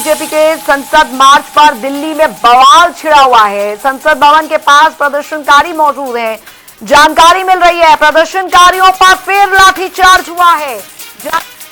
BJP के संसद मार्च पर दिल्ली में बवाल छिड़ा हुआ है। संसद भवन के पास प्रदर्शनकारी मौजूद हैं। जानकारी मिल रही है प्रदर्शनकारियों पर फिर लाठीचार्ज हुआ है।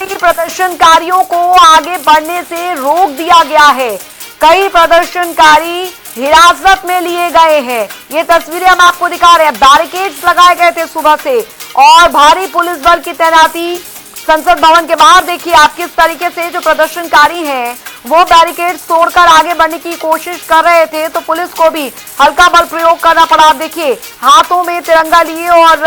प्रदर्शनकारियों को आगे बढ़ने से रोक दिया गया है। कई प्रदर्शनकारी हिरासत में लिए गए हैं। ये तस्वीरें हम आपको दिखा रहे हैं। बैरिकेड्स लगाए गए थे सुबह से और भारी पुलिस बल की तैनाती संसद भवन के बाहर। देखिए आप किस तरीके से जो प्रदर्शनकारी हैं वो बैरिकेड्स तोड़कर आगे बढ़ने की कोशिश कर रहे थे, तो पुलिस को भी हल्का बल प्रयोग करना पड़ा। आप देखिए हाथों में तिरंगा लिए और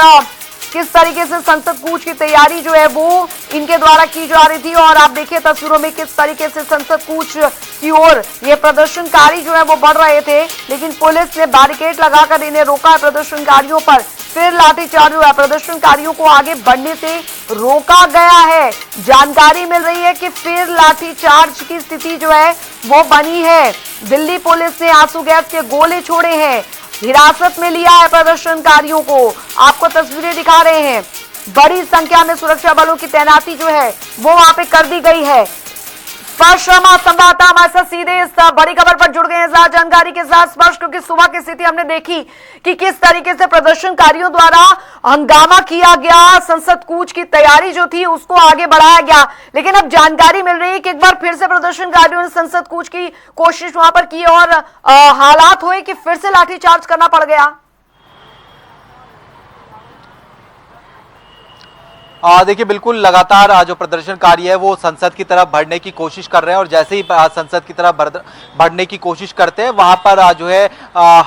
किस तरीके से संसद कूच की तैयारी जो है वो इनके द्वारा की जा रही थी। और आप देखिए तस्वीरों में किस तरीके से संसद कूच की ओर ये प्रदर्शनकारी जो है वो बढ़ रहे थे, लेकिन पुलिस ने बैरिकेड लगाकर इन्हें रोका। प्रदर्शनकारियों पर फिर लाठीचार्ज हुआ। प्रदर्शनकारियों को आगे बढ़ने से रोका गया है। जानकारी मिल रही है कि फिर लाठीचार्ज की स्थिति जो है वो बनी है। दिल्ली पुलिस ने आंसू गैस के गोले छोड़े हैं। हिरासत में लिया है प्रदर्शनकारियों को। आपको तस्वीरें दिखा रहे हैं। बड़ी संख्या में सुरक्षा बलों की तैनाती जो है वो वहां पे कर दी गई है। स्पर्श शर्मा संवाददाता हमारे साथ सीधे इस बड़ी खबर पर जुड़ गए हैं ज्यादा जानकारी के साथ। स्पर्श, क्योंकि सुबह की स्थिति हमने देखी कि किस तरीके से प्रदर्शनकारियों द्वारा हंगामा किया गया, संसद कूच की तैयारी जो थी उसको आगे बढ़ाया गया, लेकिन अब जानकारी मिल रही है कि एक बार फिर से प्रदर्शनकारियों ने संसद कूच की कोशिश वहां पर की और हालात हुए कि फिर से लाठीचार्ज करना पड़ गया। देखिए बिल्कुल लगातार जो प्रदर्शनकारी है वो संसद की तरफ बढ़ने की कोशिश कर रहे हैं और जैसे ही संसद की तरफ बढ़ने की कोशिश करते हैं वहां पर जो है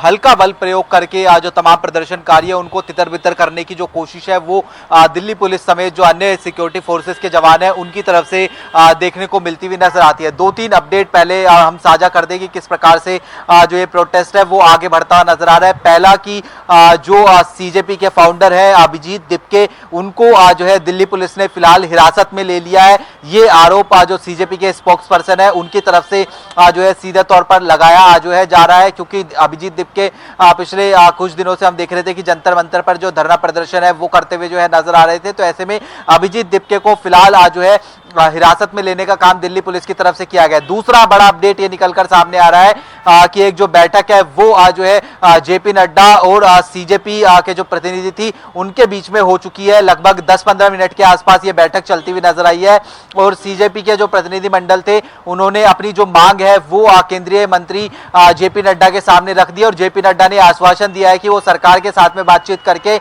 हल्का बल प्रयोग करके जो तमाम प्रदर्शनकारी है उनको तितर बितर करने की जो कोशिश है वो दिल्ली पुलिस समेत जो अन्य सिक्योरिटी फोर्सेस के जवान हैं उनकी तरफ से देखने को मिलती हुई नजर आती है। 2-3 अपडेट पहले हम साझा कर दें कि किस प्रकार से जो ये प्रोटेस्ट है वो आगे बढ़ता नजर आ रहा है। पहला कि जो सीजेपी के फाउंडर है अभिजीत दिपके, उनको जो है दिल्ली पुलिस ने फिलहाल हिरासत में ले लिया है। ये आरोप जो सीजेपी के स्पोक्स पर्सन है उनकी तरफ से जो है सीधे तौर पर लगाया जो है जा रहा है, क्योंकि अभिजीत दिपके पिछले कुछ दिनों से हम देख रहे थे कि जंतर मंतर पर जो धरना प्रदर्शन है वो करते हुए जो है नजर आ रहे थे। तो ऐसे में अभिजीत दिपके को फिलहाल जो है हिरासत में लेने का काम दिल्ली पुलिस की तरफ से किया गया। दूसरा बड़ा अपडेट ये निकलकर सामने आ रहा है कि एक जो बैठक है वो जो है जेपी नड्डा और सीजेपी के जो प्रतिनिधि थी उनके बीच में हो चुकी है। लगभग 10-15 मिनट के आसपास ये बैठक चलती हुई नजर आई है और सीजेपी के जो प्रतिनिधि मंडल थे उन्होंने अपनी जो मांग है वो केंद्रीय मंत्री जेपी नड्डा के सामने रख दी और जेपी नड्डा ने आश्वासन दिया है कि वो सरकार के साथ में बातचीत करके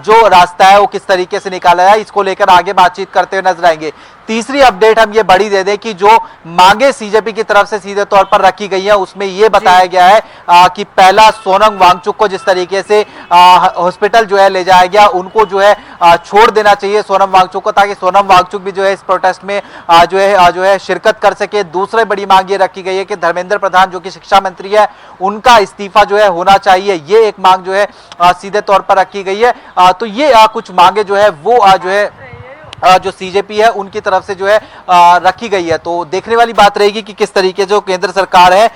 जो रास्ता है वो किस तरीके से निकाला जाए इसको लेकर आगे बातचीत करते हुए नजर आएंगे। तीसरी अपडेट हम ये बड़ी दे दें कि जो मांगे सीजेपी की तरफ से सीधे तौर पर रखी गई है उसमें ये बताया गया है कि पहला सोनम वांगचुक को जिस तरीके से हॉस्पिटल जो है ले जाया गया उनको जो है छोड़ देना चाहिए सोनम वांगचुक को, ताकि सोनम वांगचुक भी जो है इस प्रोटेस्ट में जो है शिरकत कर सके। दूसरी बड़ी मांग ये रखी गई है कि धर्मेंद्र प्रधान जो कि शिक्षा मंत्री है उनका इस्तीफा जो है होना चाहिए। ये एक मांग जो है सीधे तौर पर रखी गई है। तो ये कुछ मांगे जो है वो जो है जो सीजेपी है उनकी तरफ से जो है रखी गई है। तो देखने वाली बात रहेगी कि किस तरीके से जो केंद्र सरकार है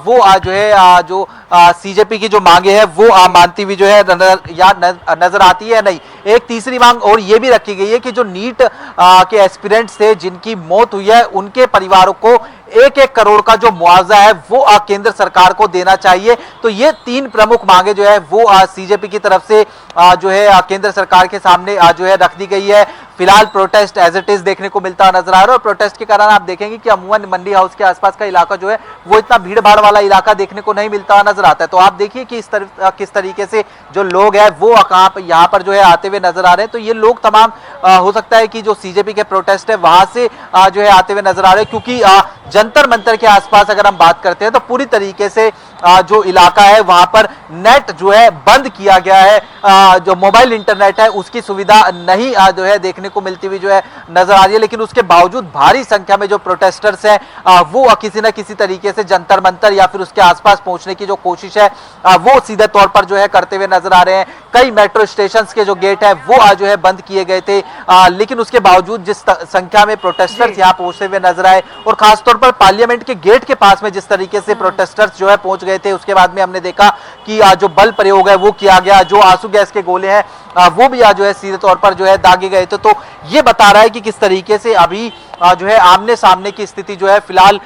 वो जो है जो सीजेपी की जो मांगे है वो मानती हुई जो है नजर आती है नहीं। एक तीसरी मांग और ये भी रखी गई है कि जो नीट के एस्पिरेंट्स थे जिनकी मौत हुई है उनके परिवारों को 1-1 करोड़ का जो मुआवजा है वो केंद्र सरकार को देना चाहिए। तो ये 3 प्रमुख मांगे जो है वो सीजेपी की तरफ से जो है केंद्र सरकार के सामने जो है रख दी गई है। फिलहाल प्रोटेस्ट एज इट इज देखने को मिलता नजर आ रहा है और प्रोटेस्ट के कारण आप देखेंगे कि अमूमन मंडी हाउस के आसपास का इलाका जो है वो इतना भीड़ भाड़ वाला इलाका देखने को नहीं मिलता नजर आता है। तो आप देखिए कि किस तरीके से जो लोग हैं वो यहाँ पर जो है आते हुए नजर आ रहे हैं। तो ये लोग तमाम हो सकता है कि जो सीजेपी के प्रोटेस्ट है वहां से जो है आते हुए नजर आ रहे हैं, क्योंकि जंतर मंतर के आसपास अगर हम बात करते हैं तो पूरी तरीके से जो इलाका है वहां पर नेट जो है बंद किया गया है। जो मोबाइल इंटरनेट है उसकी सुविधा नहीं जो है देखने को मिलती हुई जो है नजर आ रही है, लेकिन उसके बावजूद भारी संख्या में जो प्रोटेस्टर्स हैं वो किसी न किसी तरीके से जंतर मंतर या फिर उसके आसपास पहुंचने की जो कोशिश है वो सीधे तौर पर जो है करते हुए नजर आ रहे हैं। कई मेट्रो स्टेशन के जो गेट है वो जो है बंद किए गए थे, लेकिन उसके बावजूद जिस संख्या में प्रोटेस्टर्स यहाँ पहुंचते हुए नजर आए और खासतौर पर पार्लियामेंट के गेट के पास में जिस तरीके से प्रोटेस्टर्स जो है पहुंच गए थे, उसके बाद में हमने देखा कि जो बल प्रयोग है वो किया गया, जो आंसू गैस के गोले हैं वो भी जो है सीधे तौर पर जो है दागे गए थे। तो ये बता रहा है कि किस तरीके से अभी जो है आमने सामने की स्थिति जो है फिलहाल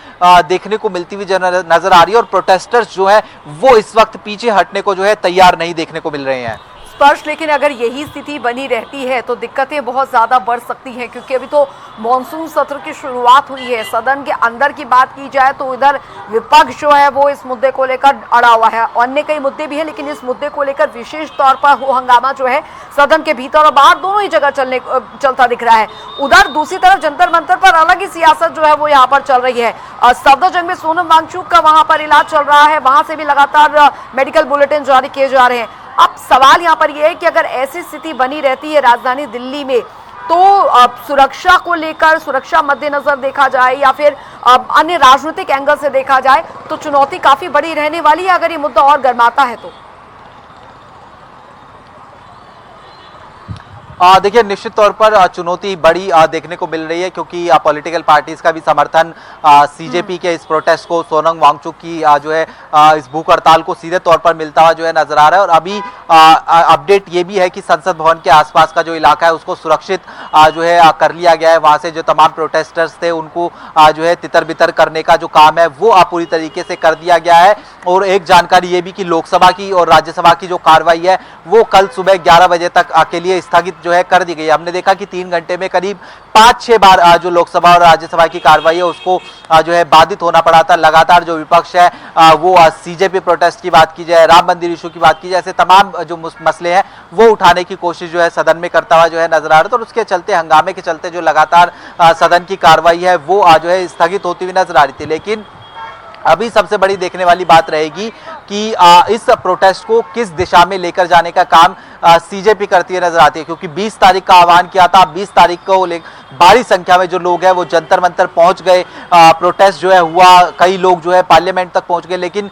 देखने को मिलती हुई नजर आ रही है और प्रोटेस्टर्स जो है वो इस वक्त पीछे हटने को जो है तैयार नहीं देखने को मिल रहे हैं। स्पर्श, लेकिन अगर यही स्थिति बनी रहती है तो दिक्कतें बहुत ज्यादा बढ़ सकती हैं, क्योंकि अभी तो मॉनसून सत्र की शुरुआत हुई है। सदन के अंदर की बात की जाए तो इधर विपक्ष जो है वो इस मुद्दे को लेकर अड़ा हुआ है। अन्य कई मुद्दे भी हैं, लेकिन इस मुद्दे को लेकर विशेष तौर पर वो हंगामा जो है सदन के भीतर और बाहर दोनों ही जगह चलता दिख रहा है। उधर दूसरी तरफ जंतर मंतर पर अलग ही सियासत जो है वो यहाँ पर चल रही है। सफदरजंग में सोनम वांगचुक का वहां पर इलाज चल रहा है, वहां से भी लगातार मेडिकल बुलेटिन जारी किए जा रहे हैं। अब सवाल यहाँ पर यह है कि अगर ऐसी स्थिति बनी रहती है राजधानी दिल्ली में तो सुरक्षा को लेकर, सुरक्षा मद्देनजर देखा जाए या फिर अन्य राजनीतिक एंगल से देखा जाए तो चुनौती काफी बड़ी रहने वाली है अगर ये मुद्दा और गर्माता है तो। देखिए निश्चित तौर पर चुनौती बड़ी देखने को मिल रही है, क्योंकि पॉलिटिकल पार्टीज का भी समर्थन सीजेपी के इस प्रोटेस्ट को, सोनम वांगचुक की जो है इस भूख हड़ताल को सीधे तौर पर मिलता हुआ जो है नजर आ रहा है। और अभी अपडेट ये भी है कि संसद भवन के आसपास का जो इलाका है उसको सुरक्षित जो है कर लिया गया है। वहां से जो तमाम प्रोटेस्टर्स थे उनको जो है तितर बितर करने का जो काम है वो पूरी तरीके से कर दिया गया है। और एक जानकारी ये भी कि लोकसभा की और राज्यसभा की जो कार्रवाई है वो कल सुबह 11 बजे तक के लिए स्थगित जो है कर दी गई है। हमने देखा कि 3 घंटे में करीब 5-6 बार जो लोकसभा और राज्यसभा की कार्रवाई है उसको जो है बाधित होना पड़ा था। लगातार जो विपक्ष है वो सीजेपी प्रोटेस्ट की बात की जाए, राम मंदिर इशू की बात की जाए, ऐसे तमाम जो मसले हैं वो उठाने की कोशिश जो है सदन में करता हुआ जो है नजर आ रहा था। और उसके चलते, हंगामे के चलते जो लगातार सदन की कार्रवाई है वो जो है स्थगित होती हुई नजर आ रही थी। लेकिन अभी सबसे बड़ी देखने वाली बात रहेगी कि इस प्रोटेस्ट को किस दिशा में लेकर जाने का काम सीजेपी करती है नजर आती है, क्योंकि 20 तारीख का आह्वान किया था। 20 तारीख को बड़ी संख्या में जो लोग हैं वो जंतर मंतर पहुंच गए, प्रोटेस्ट जो है हुआ, कई लोग जो है पार्लियामेंट तक पहुंच गए। लेकिन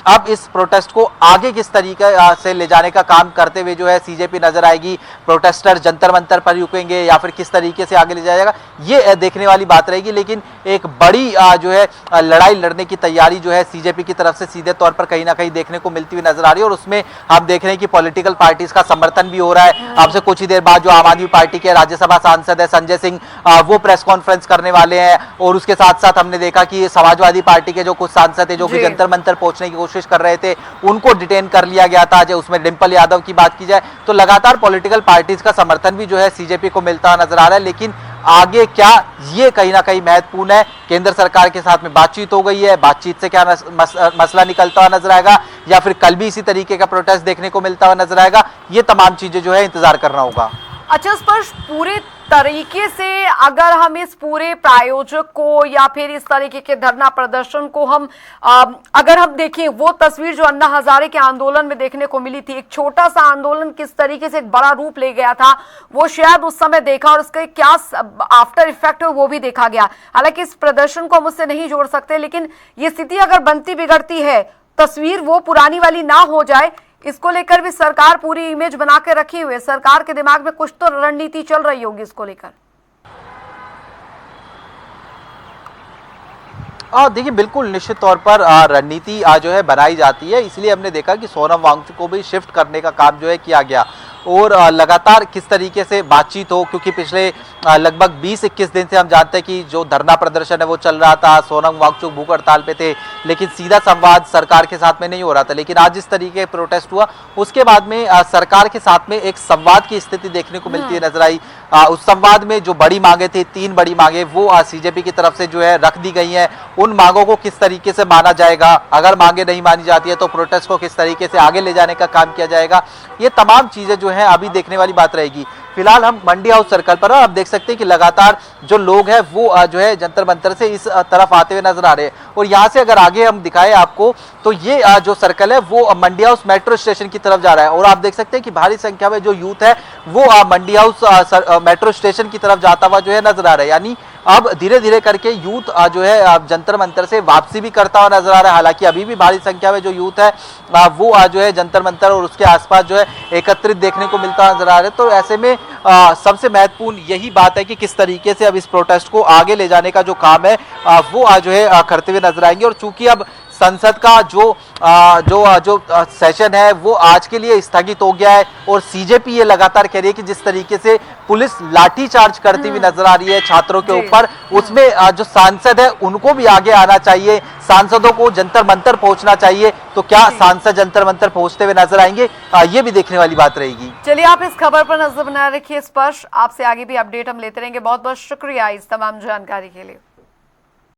अब इस प्रोटेस्ट को आगे किस तरीके से ले जाने का काम करते हुए जो है सीजेपी नजर आएगी। प्रोटेस्टर जंतर मंतर पर रुकेंगे या फिर किस तरीके से आगे ले जाएगा, ये देखने वाली बात रहेगी। लेकिन एक बड़ी जो है लड़ाई लड़ने की तैयारी जो है सीजेपी की तरफ से सीधे तौर पर कहीं ना कहीं देखने को मिलती हुई नजर आ रही है। और उसमें हम देख रहे हैं कि पॉलिटिकल पार्टीज का समर्थन भी हो रहा है। अब से कुछ ही देर बाद जो आम आदमी पार्टी के राज्यसभा सांसद है संजय सिंह, वो प्रेस कॉन्फ्रेंस करने वाले हैं। और उसके साथ साथ हमने देखा कि समाजवादी पार्टी के जो कुछ सांसद है जो कि जंतर मंतर पहुंचने की कोशिश कर रहे थे उनको डिटेन कर लिया गया था। जो उसमें डिंपल यादव की बात की जाए तो लगातार पॉलिटिकल पार्टीज का समर्थन भी जो है सीजेपी को मिलता हुआ नजर आ रहा है। लेकिन आगे क्या, ये कहीं ना कहीं महत्वपूर्ण है। केंद्र सरकार के साथ में बातचीत हो गई है, बातचीत से क्या मसला निकलता हुआ नजर आएगा या फिर कल भी इसी तरीके का प्रोटेस्ट देखने को मिलता हुआ नजर आएगा, ये तमाम चीजें जो है इंतजार करना होगा। अच्छा स्पर्श, पूरे तरीके से अगर हम इस पूरे प्रायोजक को या फिर इस तरीके के धरना प्रदर्शन को हम अगर हम देखें, वो तस्वीर जो अन्ना हजारे के आंदोलन में देखने को मिली थी, एक छोटा सा आंदोलन किस तरीके से एक बड़ा रूप ले गया था, वो शायद उस समय देखा और उसके क्या आफ्टर इफेक्ट है वो भी देखा गया। हालांकि इस प्रदर्शन को हम उससे नहीं जोड़ सकते, लेकिन ये स्थिति अगर बनती बिगड़ती है, तस्वीर वो पुरानी वाली ना हो जाए, इसको लेकर भी सरकार पूरी इमेज बना के रखी हुई है। सरकार के दिमाग में कुछ तो रणनीति चल रही होगी इसको लेकर। देखिए बिल्कुल निश्चित तौर पर रणनीति जो है बनाई जाती है। इसलिए हमने देखा कि सोनम वांगचुक को भी शिफ्ट करने का काम जो है किया गया और लगातार किस तरीके से बातचीत हो, क्योंकि पिछले लगभग 20-21 दिन से हम जानते हैं कि जो धरना प्रदर्शन है वो चल रहा था। सोनम वांगचुक भूख हड़ताल पे थे, लेकिन सीधा संवाद सरकार के साथ में नहीं हो रहा था। लेकिन आज जिस तरीके का प्रोटेस्ट हुआ उसके बाद में सरकार के साथ में एक संवाद की स्थिति देखने को मिलती है नजर आई। उस संवाद में जो बड़ी मांगे थी, 3 बड़ी मांगे, वो सीजेपी की तरफ से जो है रख दी गई हैं। उन मांगों को किस तरीके से माना जाएगा, अगर मांगे नहीं मानी जाती है तो प्रोटेस्ट को किस तरीके से आगे ले जाने का काम किया जाएगा, ये तमाम चीजें जो है अभी देखने वाली बात रहेगी। फिलहाल हम मंडी हाउस सर्कल पर, आप देख सकते हैं कि लगातार जो लोग हैं वो जो है जंतर मंतर से इस तरफ आते हुए नजर आ रहे हैं। और यहाँ से अगर आगे हम दिखाएं आपको तो ये जो सर्कल है वो मंडी हाउस मेट्रो स्टेशन की तरफ जा रहा है। और आप देख सकते हैं कि भारी संख्या में जो यूथ है वो मंडी हाउस मेट्रो स्टेशन की तरफ जाता हुआ जो है नजर आ रहा है। यानी अब धीरे धीरे करके यूथ जो है जंतर मंतर से वापसी भी करता हुआ नजर आ रहा है। हालांकि अभी भी भारी संख्या में जो यूथ है वो जो है जंतर मंतर और उसके आसपास जो है एकत्रित देखने को मिलता नजर आ रहा है। तो ऐसे में सबसे महत्वपूर्ण यही बात है कि किस तरीके से अब इस प्रोटेस्ट को आगे ले जाने का जो काम है वो जो है करते हुए नजर आएंगे। और चूंकि अब संसद का जो सेशन है वो आज के लिए स्थगित हो गया है और सीजेपी ये लगातार कह रही है कि जिस तरीके से पुलिस लाठीचार्ज करती हुई नजर आ रही है छात्रों के जी। ऊपर, उसमें जो सांसद है उनको भी आगे आना चाहिए, सांसदों को जंतर मंतर पहुंचना चाहिए। तो क्या जी। सांसद जंतर मंतर पहुंचते हुए नजर आएंगे, ये भी देखने वाली बात रहेगी। चलिए, आप इस खबर पर नजर बनाए रखिए स्पर्श, आपसे आगे भी अपडेट हम लेते रहेंगे। बहुत बहुत शुक्रिया इस तमाम जानकारी के लिए।